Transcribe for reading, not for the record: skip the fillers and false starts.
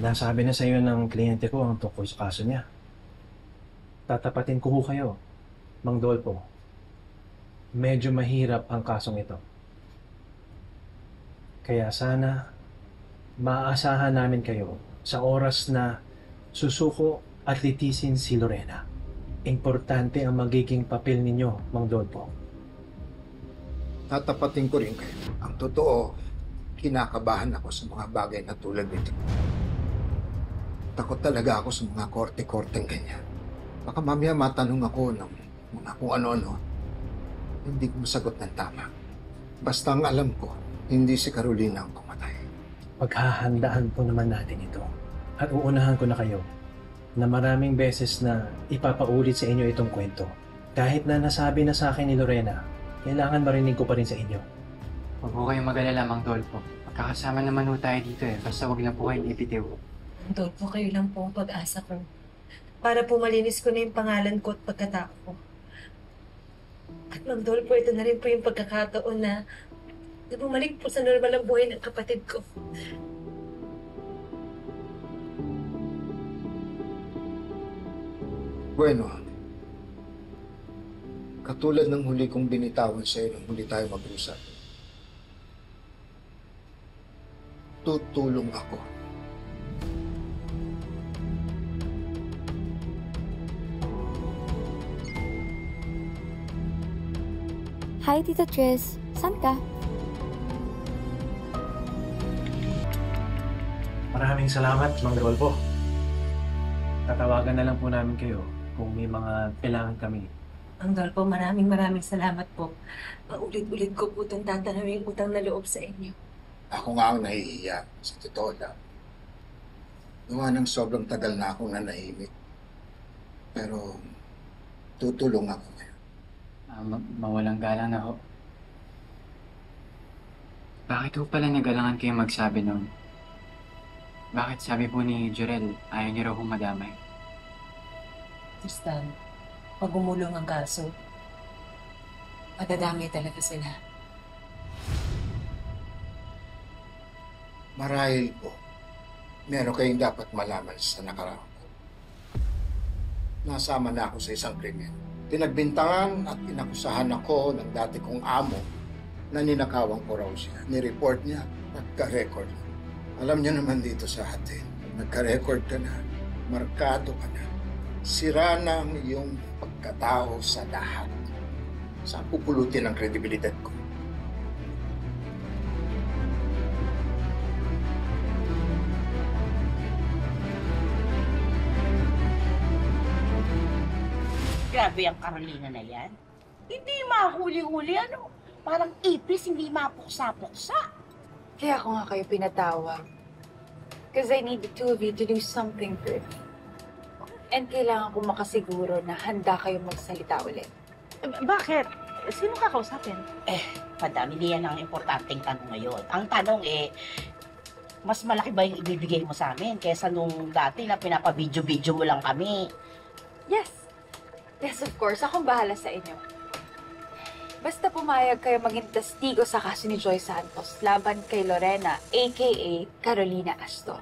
Nasabi na sa iyo ng kliyente ko ang tungkol sa kaso niya. Tatapatin ko ho kayo, Mang Dolpo. Medyo mahirap ang kasong ito. Kaya sana maaasahan namin kayo sa oras na susuko at litisin si Lorena. Importante ang magiging papel ninyo, Mang Dolpo. Tatapatin ko rin kayo. Ang totoo, kinakabahan ako sa mga bagay na tulad nito. Takot talaga ako sa mga korte-korteng ganyan. Baka mamaya matanong ako ng mga kung ano-ano. Hindi ko masagot ng tama. Basta ang alam ko, hindi si Carolina ang pumatay. Paghahandaan po naman natin ito. At uunahan ko na kayo na maraming beses na ipapaulit sa inyo itong kwento. Kahit na nasabi na sa akin ni Lorena, kailangan marinig ko pa rin sa inyo. Huwag po kayong mag-alala, Mang Dolpo. Magkakasama naman ho tayo dito eh. Basta huwag lang po kayong ipitiw. Dolpo, kayo lang po ang pag-asa ko. Para po malinis ko na yung pangalan ko at pagkatao ko. At Mang Dolpo, ito na rin po yung pagkakataon na bumalik po sa normal ang buhay ng kapatid ko. Bueno, katulad ng huli kong binitawan sa iyo nung huli tayo mag-usap, tutulong ako. Hi, Tita Tris. Saan ka? Maraming salamat, Mang Dolpo. Tatawagan na lang po namin kayo kung may mga kailangan kami. Mang Dolpo, maraming salamat po. Paulit-ulit ko po itong tatanawin utang na loob sa inyo. Ako nga ang nahihiya, sa totoo lang. Gawa ng sobrang tagal na akong nanahimik. Pero tutulong ako ngayon. Mawalang galang na ho. Bakit ho pala nagalangan kayo magsabi nun? Bakit sabi po ni Jorel, ayaw niyo raw madamay? Tristan, pag umulong ang kaso, madadamay talaga sila. Marahil po, meron kayong dapat malaman sa nakaraan ko. Nasama na ako sa isang krimen. Pinagbintangan at inakusahan ako ng dati kong amo na ninakawan ko raw siya. Nireport niya, nagka-record. Alam niyo naman dito sa atin, nagka-record ka na, markado ka na, sira na ang iyong pagkatao sa lahat. Saan pupulutin ang kredibilidad ko? Grabe ang Carolina na yan. Hindi mahuli-huli, ano? Parang ipis, hindi mapuksa-puksa. Kaya ako nga kayo pinatawag. Because I need the two of you to do something good. And kailangan ko makasiguro na handa kayo magsalita ulit. Bakit? Sino kakausapin? Madami diyan ang importanteng tanong ngayon. Ang tanong mas malaki ba yung ibibigay mo sa amin kaysa nung dati na pinapabidyo-bidyo mo lang kami? Yes. Yes, of course. Akong bahala sa inyo. Basta pumayag kayo maging testigo sa kaso ni Joy Santos laban kay Lorena, a.k.a. Carolina Astor.